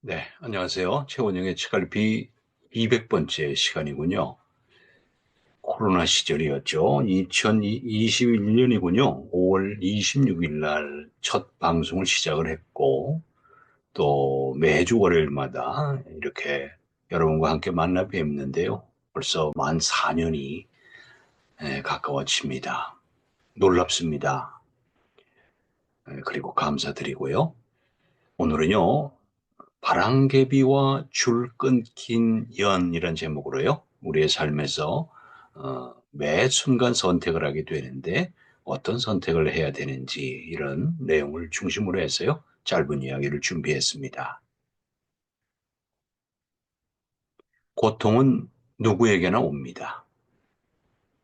네, 안녕하세요. 최원영의 책갈피 200번째 시간이군요. 코로나 시절이었죠. 2021년이군요. 5월 26일 날 첫 방송을 시작을 했고, 또 매주 월요일마다 이렇게 여러분과 함께 만나 뵙는데요. 벌써 만 4년이 가까워집니다. 놀랍습니다. 그리고 감사드리고요. 오늘은요, 바람개비와 줄 끊긴 연이란 제목으로요. 우리의 삶에서 매 순간 선택을 하게 되는데 어떤 선택을 해야 되는지 이런 내용을 중심으로 해서요. 짧은 이야기를 준비했습니다. 고통은 누구에게나 옵니다.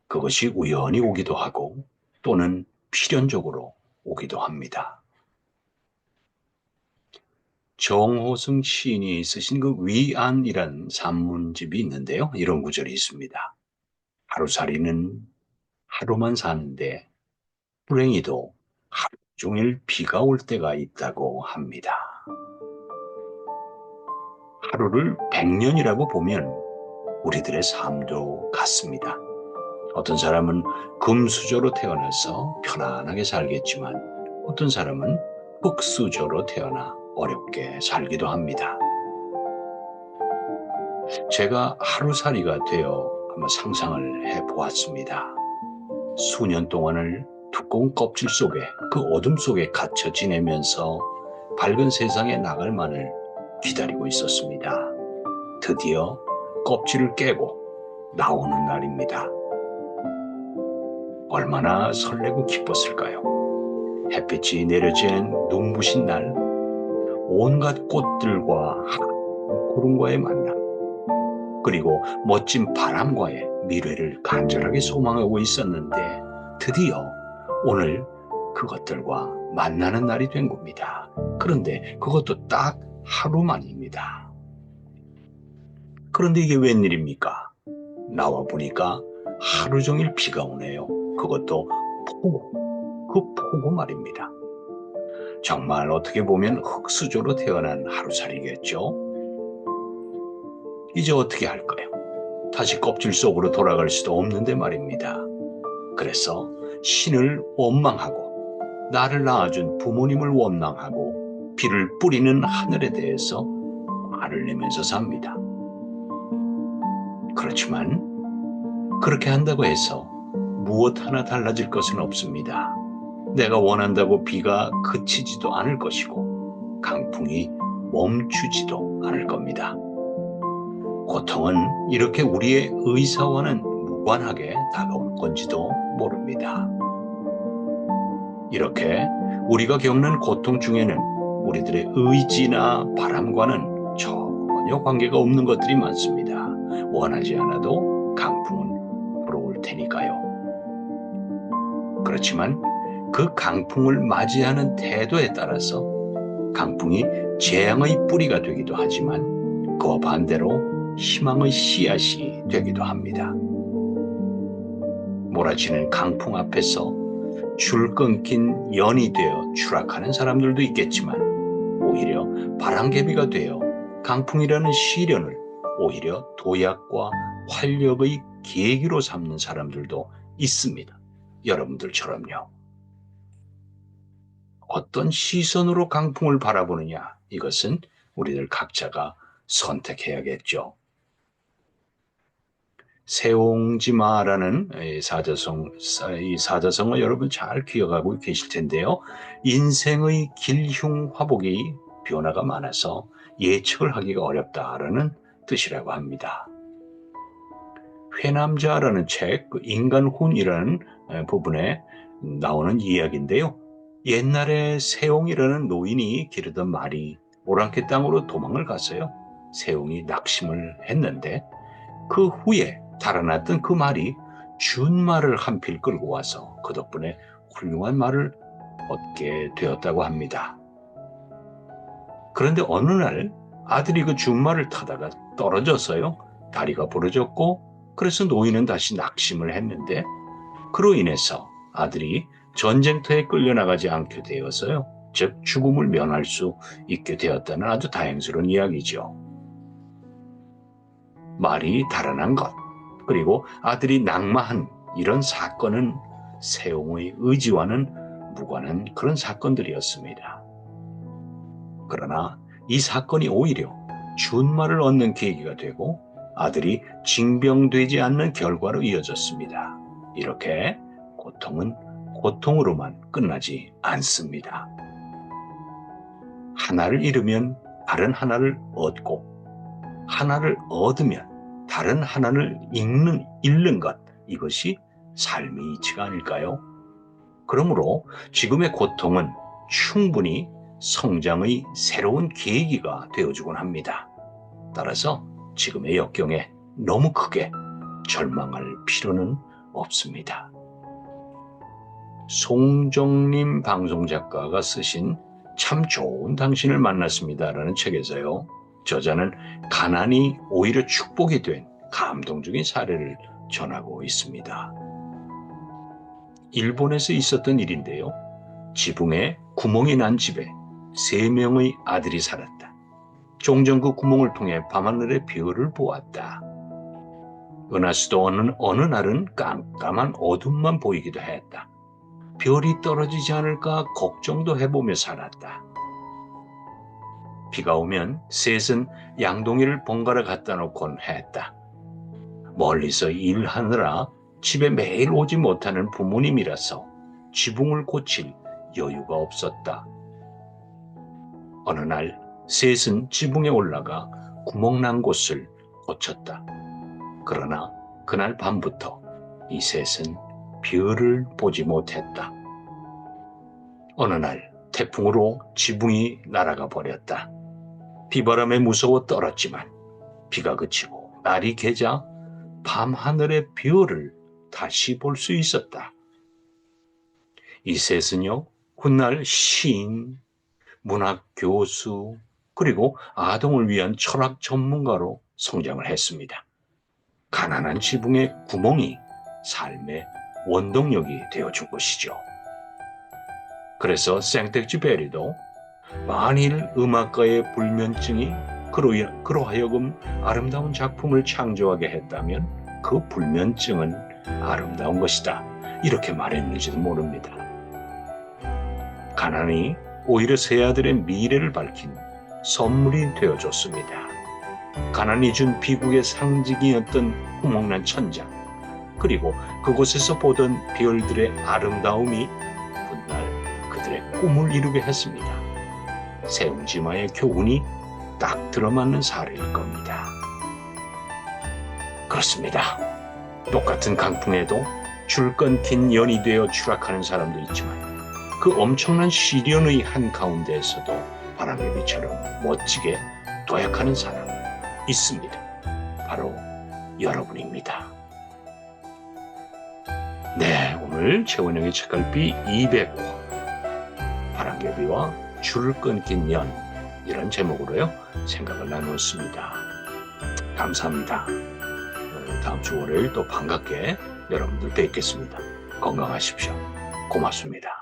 그것이 우연히 오기도 하고 또는 필연적으로 오기도 합니다. 정호승 시인이 쓰신 그 위안이란 산문집이 있는데요. 이런 구절이 있습니다. 하루살이는 하루만 사는데 불행히도 하루 종일 비가 올 때가 있다고 합니다. 하루를 100년이라고 보면 우리들의 삶도 같습니다. 어떤 사람은 금수저로 태어나서 편안하게 살겠지만 어떤 사람은 흙수저로 태어나 어렵게 살기도 합니다. 제가 하루살이가 되어 한번 상상을 해보았습니다. 수년 동안을 두꺼운 껍질 속에 그 어둠 속에 갇혀 지내면서 밝은 세상에 나갈 만을 기다리고 있었습니다. 드디어 껍질을 깨고 나오는 날입니다. 얼마나 설레고 기뻤을까요? 햇빛이 내려지는 눈부신 날, 온갖 꽃들과 구름과의 만남, 그리고 멋진 바람과의 미래를 간절하게 소망하고 있었는데 드디어 오늘 그것들과 만나는 날이 된 겁니다. 그런데 그것도 딱 하루만입니다. 그런데 이게 웬일입니까? 나와 보니까 하루 종일 비가 오네요. 그것도 폭우, 그 폭우 말입니다. 정말 어떻게 보면 흙수저로 태어난 하루살이겠죠? 이제 어떻게 할까요? 다시 껍질 속으로 돌아갈 수도 없는데 말입니다. 그래서 신을 원망하고 나를 낳아준 부모님을 원망하고 비를 뿌리는 하늘에 대해서 화를 내면서 삽니다. 그렇지만 그렇게 한다고 해서 무엇 하나 달라질 것은 없습니다. 내가 원한다고 비가 그치지도 않을 것이고 강풍이 멈추지도 않을 겁니다. 고통은 이렇게 우리의 의사와는 무관하게 다가올 건지도 모릅니다. 이렇게 우리가 겪는 고통 중에는 우리들의 의지나 바람과는 전혀 관계가 없는 것들이 많습니다. 원하지 않아도 강풍은 불어올 테니까요. 그렇지만 그 강풍을 맞이하는 태도에 따라서 강풍이 재앙의 뿌리가 되기도 하지만 그와 반대로 희망의 씨앗이 되기도 합니다. 몰아치는 강풍 앞에서 줄 끊긴 연이 되어 추락하는 사람들도 있겠지만 오히려 바람개비가 되어 강풍이라는 시련을 오히려 도약과 활력의 계기로 삼는 사람들도 있습니다. 여러분들처럼요. 어떤 시선으로 강풍을 바라보느냐, 이것은 우리들 각자가 선택해야겠죠. 세옹지마라는 이 사자성어 여러분 잘 기억하고 계실 텐데요. 인생의 길흉 화복이 변화가 많아서 예측을 하기가 어렵다라는 뜻이라고 합니다. 회남자라는 책, 인간훈이라는 부분에 나오는 이야기인데요. 옛날에 세옹이라는 노인이 기르던 말이 오랑캐 땅으로 도망을 갔어요. 세옹이 낙심을 했는데 그 후에 달아났던 그 말이 준말을 한 필 끌고 와서 그 덕분에 훌륭한 말을 얻게 되었다고 합니다. 그런데 어느 날 아들이 그 준말을 타다가 떨어져서요. 다리가 부러졌고 그래서 노인은 다시 낙심을 했는데 그로 인해서 아들이 전쟁터에 끌려나가지 않게 되어서요. 즉 죽음을 면할 수 있게 되었다는 아주 다행스러운 이야기죠. 말이 달아난 것, 그리고 아들이 낙마한 이런 사건은 세옹의 의지와는 무관한 그런 사건들이었습니다. 그러나 이 사건이 오히려 준말을 얻는 계기가 되고 아들이 징병되지 않는 결과로 이어졌습니다. 이렇게 고통은 고통으로만 끝나지 않습니다. 하나를 잃으면 다른 하나를 얻고, 하나를 얻으면 다른 하나를 잃는 것, 이것이 삶의 이치가 아닐까요? 그러므로 지금의 고통은 충분히 성장의 새로운 계기가 되어주곤 합니다. 따라서 지금의 역경에 너무 크게 절망할 필요는 없습니다. 송정림 방송작가가 쓰신 참 좋은 당신을 만났습니다라는 책에서요, 저자는 가난이 오히려 축복이 된 감동적인 사례를 전하고 있습니다. 일본에서 있었던 일인데요. 지붕에 구멍이 난 집에 3명의 아들이 살았다. 종종 그 구멍을 통해 밤하늘의 별을 보았다. 은하수도 어느 날은 깜깜한 어둠만 보이기도 했다. 별이 떨어지지 않을까 걱정도 해보며 살았다. 비가 오면 셋은 양동이를 번갈아 갖다 놓곤 했다. 멀리서 일하느라 집에 매일 오지 못하는 부모님이라서 지붕을 고칠 여유가 없었다. 어느 날 셋은 지붕에 올라가 구멍난 곳을 고쳤다. 그러나 그날 밤부터 이 셋은 별을 보지 못했다. 어느 날 태풍으로 지붕이 날아가 버렸다. 비바람에 무서워 떨었지만 비가 그치고 날이 개자 밤하늘의 별을 다시 볼 수 있었다. 이 셋은요, 훗날 시인, 문학 교수, 그리고 아동을 위한 철학 전문가로 성장을 했습니다. 가난한 지붕의 구멍이 삶의 원동력이 되어준 것이죠. 그래서 생텍쥐페리도 만일 음악가의 불면증이 그로 하여금 아름다운 작품을 창조하게 했다면 그 불면증은 아름다운 것이다, 이렇게 말했는지도 모릅니다. 가난이 오히려 세 아들의 미래를 밝힌 선물이 되어줬습니다. 가난이 준 비극의 상징이었던 구멍난 천장, 그리고 그곳에서 보던 별들의 아름다움이 훗날 그들의 꿈을 이루게 했습니다. 세옹지마의 교훈이 딱 들어맞는 사례일 겁니다. 그렇습니다. 똑같은 강풍에도 줄 끊긴 연이 되어 추락하는 사람도 있지만 그 엄청난 시련의 한가운데에서도 바람개비처럼 멋지게 도약하는 사람 있습니다. 바로 여러분입니다. 네, 오늘 최원영의 책갈피 205, 바람개비와 줄 끊긴 연, 이런 제목으로요 생각을 나누었습니다. 감사합니다. 다음 주 월요일 또 반갑게 여러분들 뵙겠습니다. 건강하십시오. 고맙습니다.